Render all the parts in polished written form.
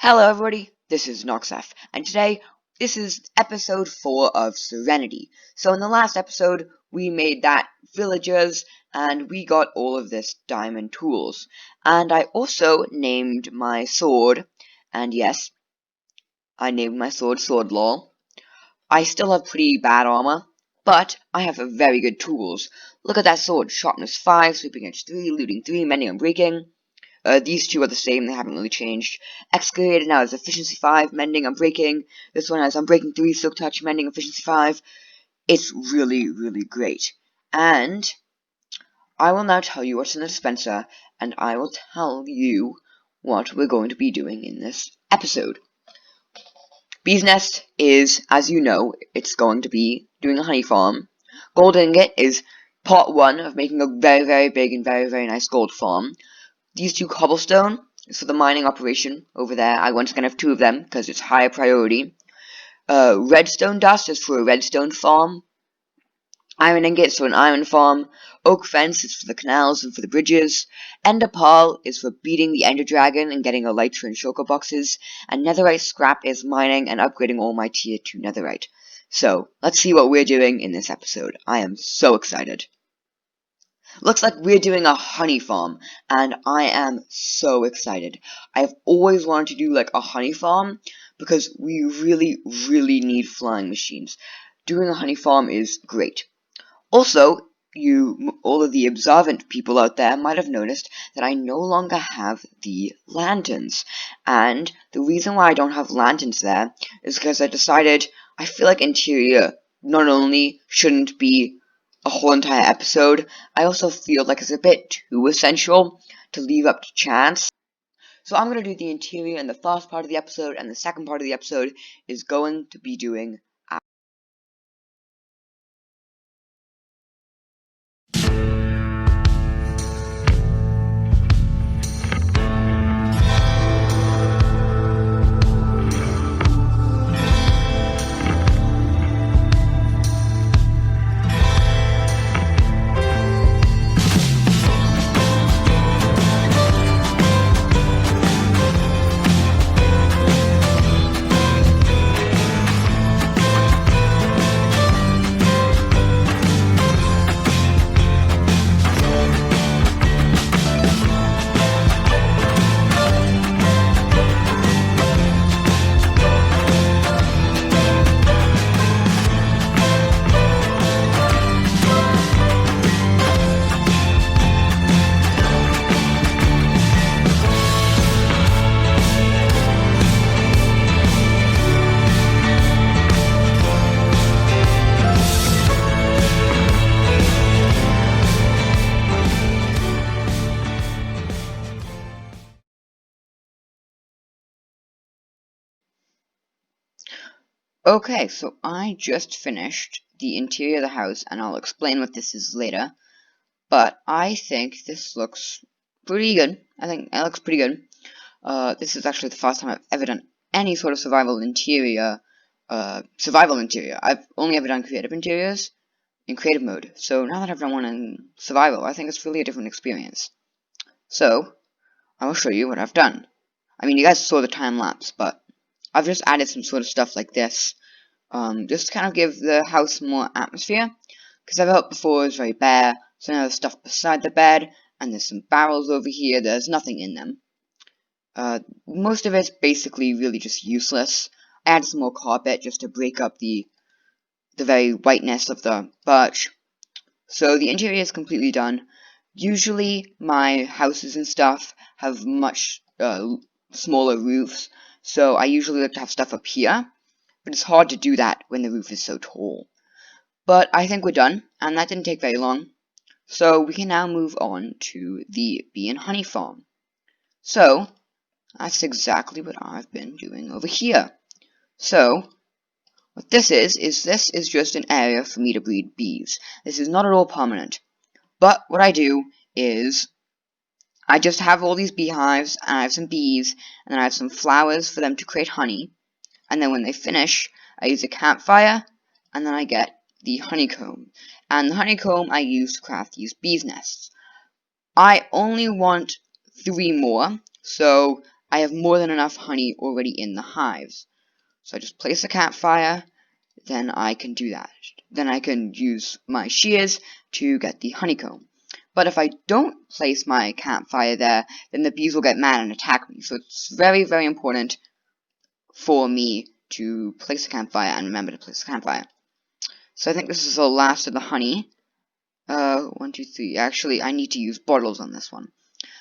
Hello everybody, this is Knoxef, and today, this is episode 4 of Serenity. So in the last episode, we made that villagers, and we got all of this diamond tools. And I also named my sword, and yes, I named my sword Swordlaw. I still have pretty bad armor, but I have very good tools. Look at that sword, sharpness 5, sweeping edge 3, looting 3, mending and breaking. These two are the same, they haven't really changed. Excavator now has efficiency 5, mending, unbreaking. This one has unbreaking 3, silk touch, mending, efficiency 5. It's really, really great. And I will now tell you what's in the dispenser, and I will tell you what we're going to be doing in this episode. Bee's Nest is, as you know, it's going to be doing a honey farm. Gold Ingot is part 1 of making a very, very big and very, very nice gold farm. These two cobblestone is for the mining operation over there. I once again have 2 of them because it's higher priority. Redstone dust is for a redstone farm. Iron ingot is for an iron farm. Oak fence is for the canals and for the bridges. Ender pearl is for beating the ender dragon and getting elytra and shulker boxes. And netherite scrap is mining and upgrading all my tier 2 netherite. So, let's see what we're doing in this episode. I am so excited. Looks like we're doing a honey farm, and I am so excited. I've always wanted to do like a honey farm, because we really, really need flying machines. Doing a honey farm is great. Also, all of the observant people out there might have noticed that I no longer have the lanterns. And the reason why I don't have lanterns there is because I decided I feel like interior not only shouldn't be a whole entire episode, I also feel like it's a bit too essential to leave up to chance. So I'm going to do the interior in the first part of the episode, and the second part of the episode is going to be doing Okay, so I just finished the interior of the house, and I'll explain what this is later. But I think this looks pretty good. I think it looks pretty good. This is actually the first time I've ever done any sort of survival interior. I've only ever done creative interiors in creative mode. So now that I've done one in survival, I think it's really a different experience. So, I will show you what I've done. I mean, you guys saw the time lapse, but I've just added some sort of stuff like this. Just to kind of give the house more atmosphere. Because I've felt before it was very bare. So now there's stuff beside the bed, and there's some barrels over here. There's nothing in them. Most of it's basically really just useless. I added some more carpet just to break up the very whiteness of the birch. So the interior is completely done. Usually my houses and stuff have much smaller roofs, so I usually like to have stuff up here, but it's hard to do that when the roof is so tall. But I think we're done, and that didn't take very long. So we can now move on to the bee and honey farm. So that's exactly what I've been doing over here. So what this is this is just an area for me to breed bees. This is not at all permanent. But what I do is I just have all these beehives, and I have some bees, and then I have some flowers for them to create honey. And then when they finish, I use a campfire, and then I get the honeycomb. And the honeycomb I use to craft these bees' nests. I only want 3 more, so I have more than enough honey already in the hives. So I just place a campfire, then I can do that. Then I can use my shears to get the honeycomb. But if I don't place my campfire there, then the bees will get mad and attack me. So it's very, very important for me to place a campfire and remember to place a campfire. So I think this is the last of the honey. 1, 2, 3. Actually, I need to use bottles on this one.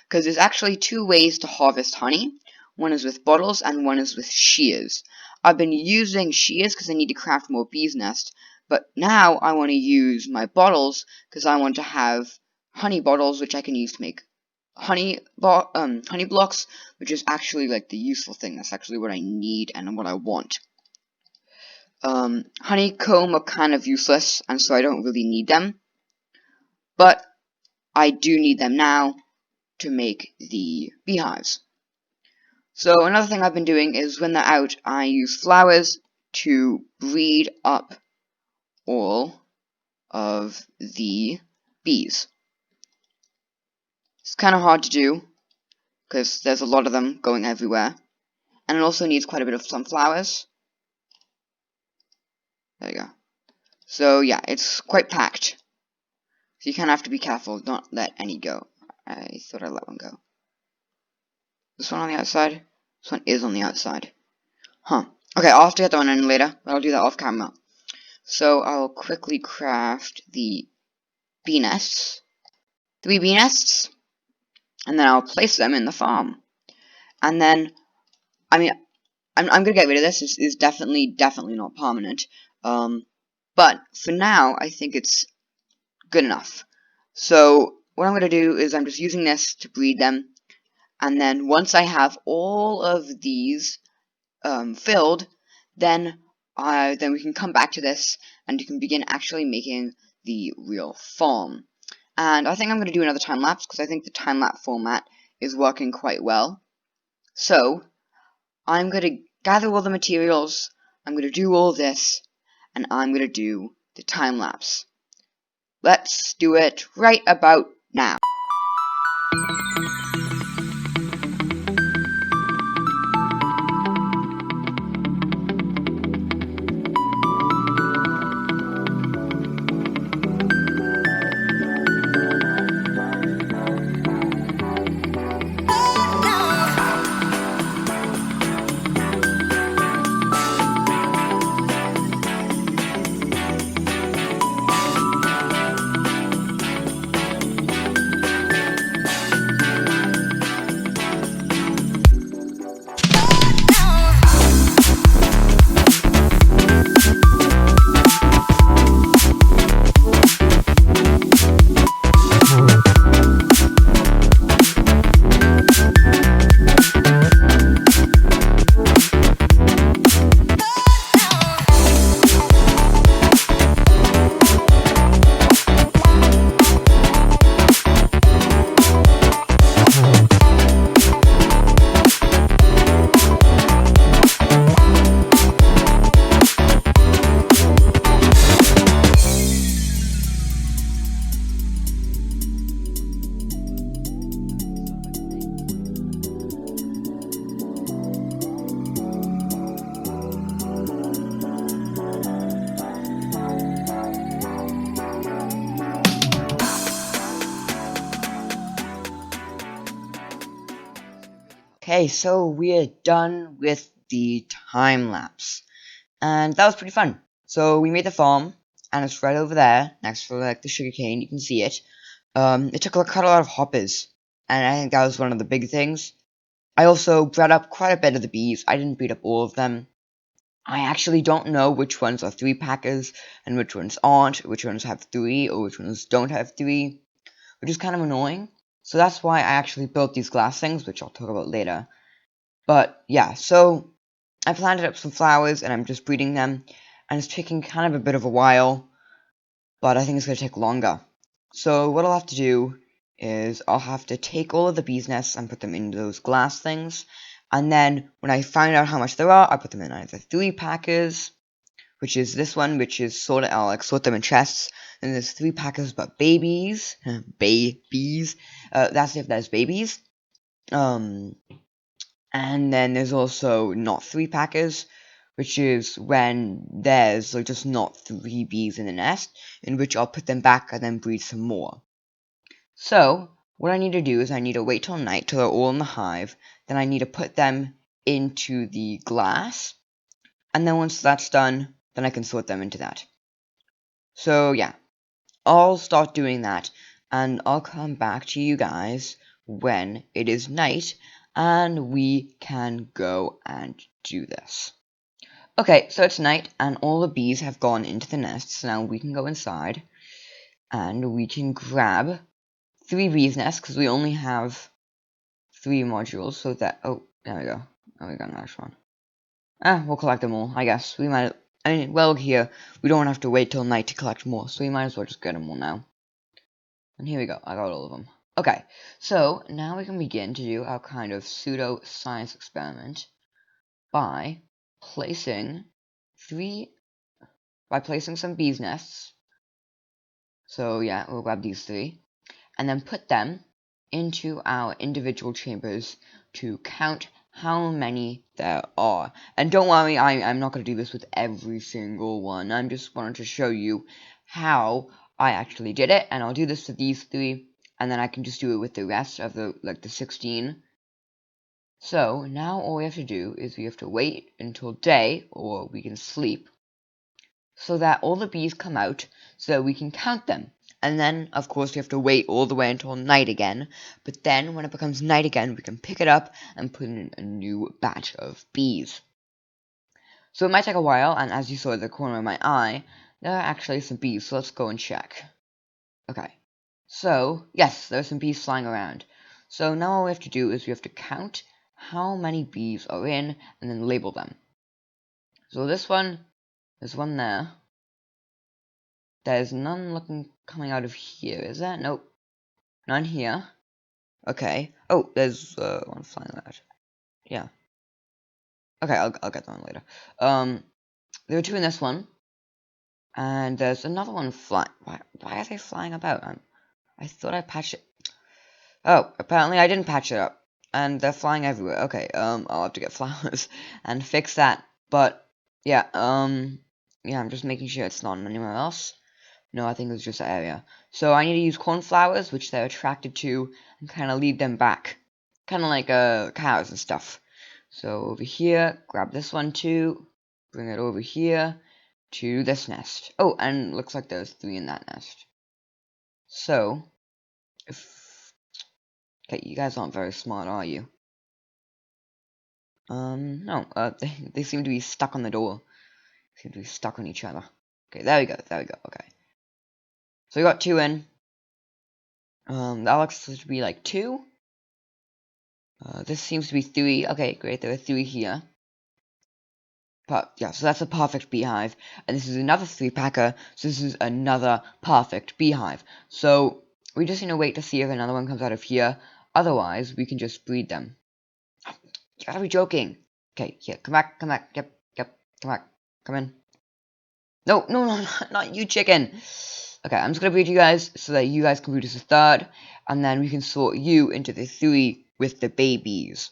Because there's actually 2 ways to harvest honey. One is with bottles and one is with shears. I've been using shears because I need to craft more bees' nest. But now I want to use my bottles because I want to have honey bottles, which I can use to make honey blocks, which is actually like the useful thing. That's actually what I need and what I want. Honeycomb are kind of useless, and so I don't really need them. But I do need them now to make the beehives. So another thing I've been doing is when they're out, I use flowers to breed up all of the bees. It's kind of hard to do because there's a lot of them going everywhere, and it also needs quite a bit of sunflowers. There you go. So yeah, it's quite packed. So you kind of have to be careful, not let any go. I thought I let one go. This one on the outside? This one is on the outside. Huh. Okay, I'll have to get that one in later, but I'll do that off camera. So I'll quickly craft the bee nests. 3 bee nests. And then I'll place them in the farm. And then, I mean, I'm gonna get rid of this. This is definitely not permanent. But for now, I think it's good enough. So what I'm gonna do is I'm just using this to breed them. And then once I have all of these filled, then we can come back to this and you can begin actually making the real farm. And I think I'm going to do another time lapse because I think the time lapse format is working quite well. So I'm going to gather all the materials, I'm going to do all this, and I'm going to do the time lapse. Let's do it right about now. Okay, so we're done with the time lapse, and that was pretty fun. So we made the farm, and it's right over there, next to like the sugarcane. You can see it. It took quite a lot of hoppers, and I think that was one of the big things. I also bred up quite a bit of the bees. I didn't breed up all of them. I actually don't know which ones are 3-packers and which ones aren't, which ones have 3 or which ones don't have 3, which is kind of annoying. So that's why I actually built these glass things, which I'll talk about later. But yeah, so I planted up some flowers and I'm just breeding them, and it's taking kind of a bit of a while, but I think it's going to take longer. So what I'll have to do is I'll have to take all of the bees' nests and put them into those glass things, and then when I find out how much there are, I put them in either 3-packers, which is this one, which is I'll like sort them in chests, and there's 3-packers but babies, babies, that's if there's babies, And then there's also not 3 packers, which is when there's like just not 3 bees in the nest, in which I'll put them back and then breed some more. So what I need to do is I need to wait till night till they're all in the hive, then I need to put them into the glass, and then once that's done, then I can sort them into that. So yeah, I'll start doing that, and I'll come back to you guys when it is night, and we can go and do this. Okay, so it's night, and all the bees have gone into the nests. Now we can go inside, and we can grab 3 bees nests, because we only have 3 modules, so that, oh, there we go. Oh, we got an extra one. We'll collect them all, I guess. We might, well, here, we don't have to wait till night to collect more, so we might as well just get them all now. And here we go, I got all of them. Okay, so now we can begin to do our kind of pseudo-science experiment by placing some bees nests. So yeah, we'll grab these 3, and then put them into our individual chambers to count how many there are. And don't worry, I'm not going to do this with every single one. I'm just wanted to show you how I actually did it, and I'll do this for these 3, and then I can just do it with the rest of the 16. So now all we have to do is we have to wait until day, or we can sleep, so that all the bees come out so we can count them. And then, of course, we have to wait all the way until night again. But then, when it becomes night again, we can pick it up and put in a new batch of bees. So it might take a while, and as you saw at the corner of my eye, there are actually some bees, so let's go and check. Okay, so, yes, there are some bees flying around. So now all we have to do is we have to count how many bees are in, and then label them. So this one, there's one there. There's none coming out of here, is there? Nope. None here. Okay. Oh, there's one flying out. Yeah. Okay, I'll get that one later. There are 2 in this one, and there's another one flying. Why are they flying about? I thought I patched it. Oh, apparently I didn't patch it up, and they're flying everywhere. Okay. I'll have to get flowers and fix that. But yeah. Yeah, I'm just making sure it's not anywhere else. No, I think it was just that area. So I need to use cornflowers, which they're attracted to, and kind of lead them back. Kind of like cows and stuff. So over here, grab this one too. Bring it over here to this nest. Oh, and looks like there's 3 in that nest. So, okay, you guys aren't very smart, are you? No, they seem to be stuck on the door. Seem to be stuck on each other. Okay, there we go, okay. So we got 2 in. That looks to be like 2. This seems to be 3. Okay, great, there are 3 here. But yeah, so that's a perfect beehive. And this is another 3-packer, so this is another perfect beehive. So we just need to wait to see if another one comes out of here. Otherwise, we can just breed them. You gotta be joking. Okay, here, come back, yep, come back, come in. No, not you, chicken. Okay, I'm just gonna breed you guys so that you guys can breed as a 3rd, and then we can sort you into the 3 with the babies.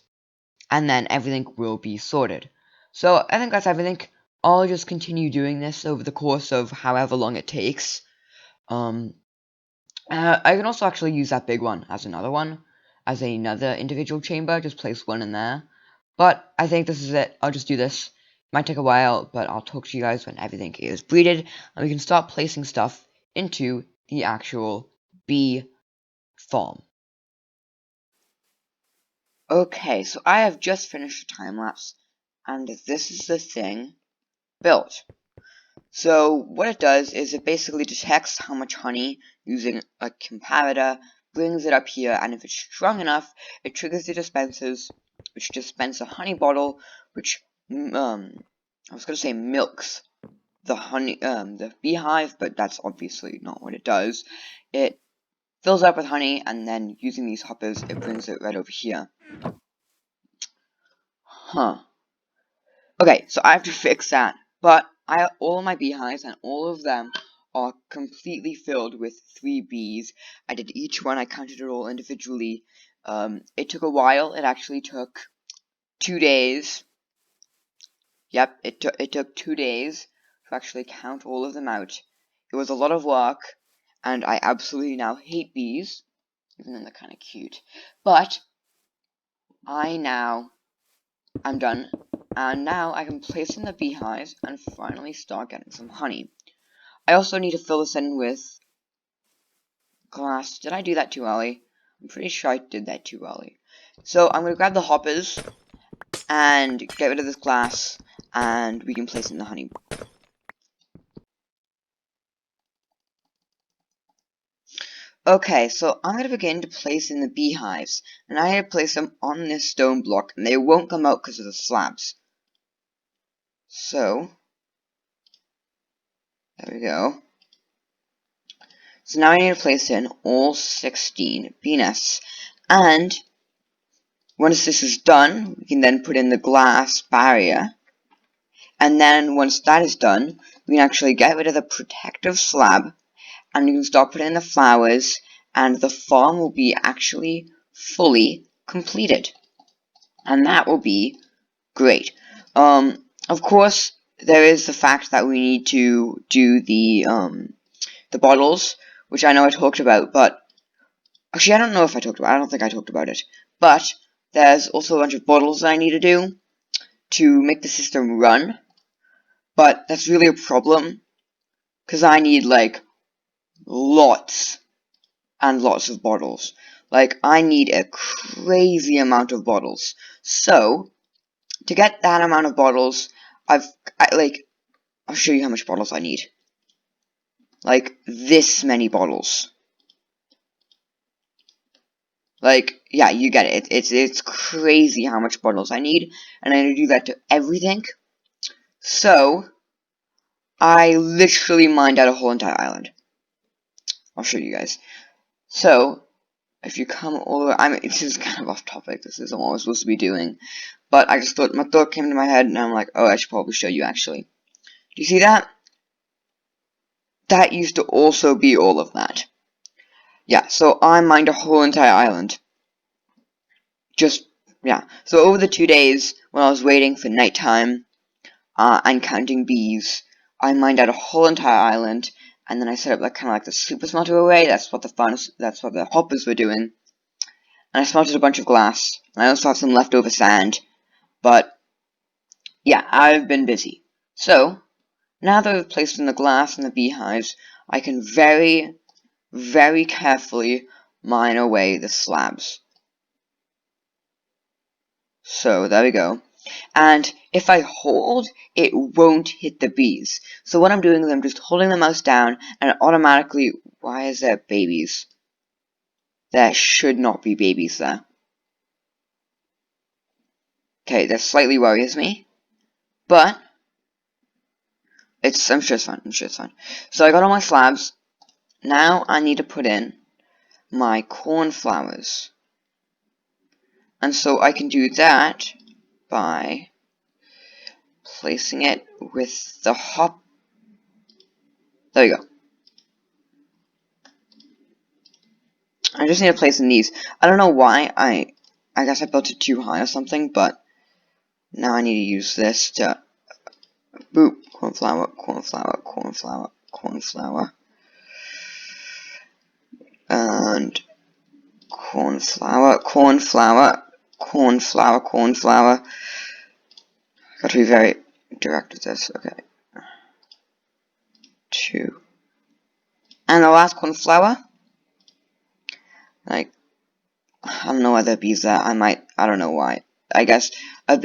And then everything will be sorted. So I think that's everything. I'll just continue doing this over the course of however long it takes. I can also actually use that big one as another individual chamber. Just place one in there. But I think this is it. I'll just do this. Might take a while, but I'll talk to you guys when everything is breeded, and we can start placing stuff into the actual bee farm. Okay, so I have just finished a time lapse, and this is the thing built. So what it does is it basically detects how much honey using a comparator, brings it up here, and if it's strong enough, it triggers the dispensers, which dispense a honey bottle, which I was gonna say milks the honey, the beehive, but that's obviously not what it does. It fills up with honey, and then using these hoppers, it brings it right over here. Huh. Okay, so I have to fix that, but all of my beehives, and all of them are completely filled with 3 bees. I did each one, I counted it all individually. It took a while. It actually took 2 days. Yep, it took 2 days to actually count all of them out. It was a lot of work, and I absolutely now hate bees, even though they're kind of cute. But I'm done, and now I can place in the beehives and finally start getting some honey. I also need to fill this in with glass. Did I do that too early? I'm pretty sure I did that too early. So I'm going to grab the hoppers and get rid of this glass, and we can place in the honey. Okay, so I'm going to begin to place in the beehives, and I have to place them on this stone block, and they won't come out because of the slabs. So, there we go. So now I need to place in all 16 bee nests, and once this is done, we can then put in the glass barrier, and then once that is done, we can actually get rid of the protective slab, and you can start putting in the flowers, and the farm will be actually fully completed. And that will be great. Of course, there is the fact that we need to do the bottles, which I know I talked about, but actually I don't know if I talked about it. I don't think I talked about it. But there's also a bunch of bottles that I need to do to make the system run. But that's really a problem, because I need, like, lots and lots of bottles. Like, I need a crazy amount of bottles. So, to get that amount of bottles, I'll show you how much bottles I need. Like, this many bottles. Like, yeah, you get it. It's crazy how much bottles I need, and I need to do that to everything. So, I literally mined out a whole entire island. I'll show you guys. So, if you come all the way, this is kind of off topic. This isn't what I was supposed to be doing, but I just thought, my thought came to my head, and I'm like, oh, I should probably show you actually. Do you see that? That used to also be all of that. Yeah, so I mined a whole entire island. Yeah. So over the 2 days, when I was waiting for nighttime, and counting bees, I mined out a whole entire island, and then I set up kind of like the super smelter array. That's what the hoppers were doing. And I smelted a bunch of glass. I also have some leftover sand, but yeah, I've been busy. So now that I've placed in the glass and the beehives, I can very, very carefully mine away the slabs. So there we go. And if I hold, it won't hit the bees. So what I'm doing is I'm just holding the mouse down, and it automatically... Why is there babies? There should not be babies there. Okay, that slightly worries me, but I'm sure it's fine. I'm sure it's fine. So I got all my slabs. Now I need to put in my cornflowers. And so I can do that by placing it with the hop. There you go. I just need to place in these. I don't know why. I guess I built it too high or something, but now I need to use this to boop, cornflower, cornflower, cornflower, cornflower, and cornflower, cornflower, cornflower, cornflower. Got to be very direct with this. Okay. 2. And the last cornflower. Like, I don't know why the bees there. I don't know why. I guess I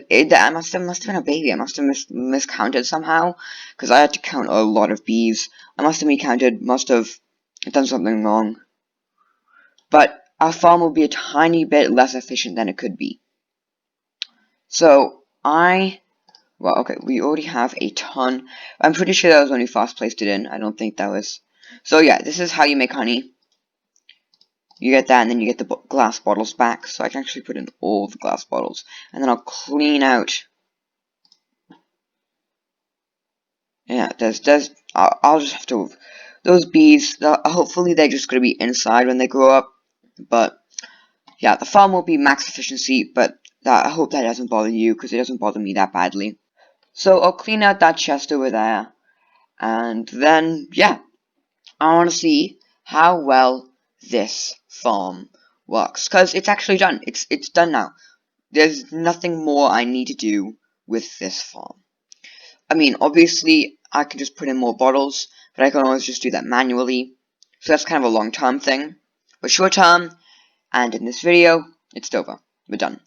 must have been a baby. I must have miscounted somehow, because I had to count a lot of bees. I must have miscounted. Must have done something wrong. But our farm will be a tiny bit less efficient than it could be. So well, okay, we already have a ton. I'm pretty sure that was when we first placed it in. I don't think that was. So yeah, this is how you make honey. You get that, and then you get the glass bottles back. So I can actually put in all the glass bottles, and then I'll clean out. Yeah, I'll just have to. Those bees, hopefully they're just gonna be inside when they grow up. But yeah, the farm will be max efficiency, but I hope that doesn't bother you, because it doesn't bother me that badly. So I'll clean out that chest over there, and then, yeah, I want to see how well this farm works, because it's actually done. It's done now. There's nothing more I need to do with this farm. I mean, obviously, I can just put in more bottles, but I can always just do that manually. So that's kind of a long-term thing. But short-term, and in this video, it's over. We're done.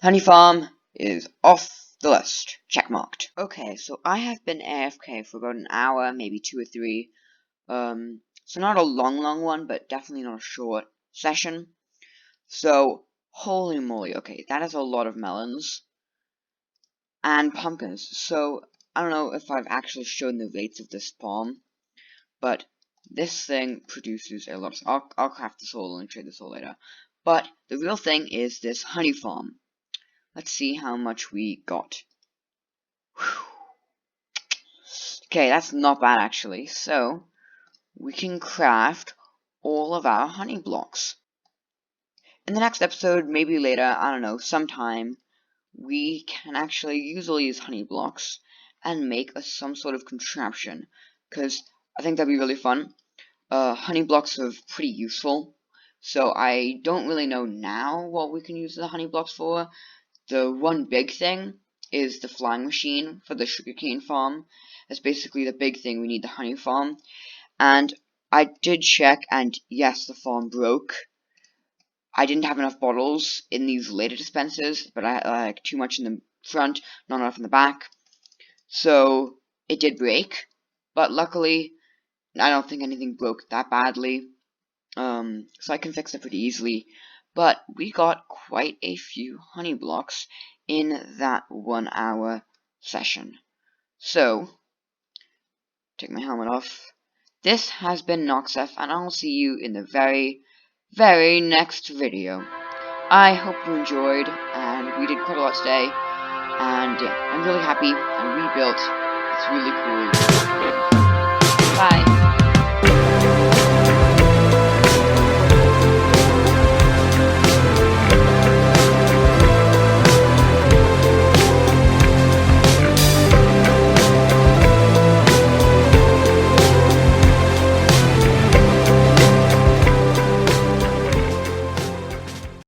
Honey farm is off the list. Checkmarked. Okay, so I have been AFK for about an hour, maybe 2 or 3. So not a long one, but definitely not a short session. So, holy moly, okay, that is a lot of melons. And pumpkins. So, I don't know if I've actually shown the rates of this farm, but this thing produces a lot of... I'll craft this all and trade this all later. But the real thing is this honey farm. Let's see how much we got. Whew. Okay, that's not bad actually. So, we can craft all of our honey blocks. In the next episode, maybe later, I don't know, sometime, we can actually use all these honey blocks and make some sort of contraption, because I think that'd be really fun. Honey blocks are pretty useful, so I don't really know now what we can use the honey blocks for. The one big thing is the flying machine for the sugarcane farm. That's basically the big thing we need, the honey farm. And I did check, and yes, the farm broke. I didn't have enough bottles in these later dispensers, but I had like too much in the front, not enough in the back. So it did break, but luckily I don't think anything broke that badly. So I can fix it pretty easily. But we got quite a few honey blocks in that 1 hour session. So, take my helmet off. This has been Knoxef, and I'll see you in the very next video. I hope you enjoyed, and we did quite a lot today, and I'm really happy, and we built this really cool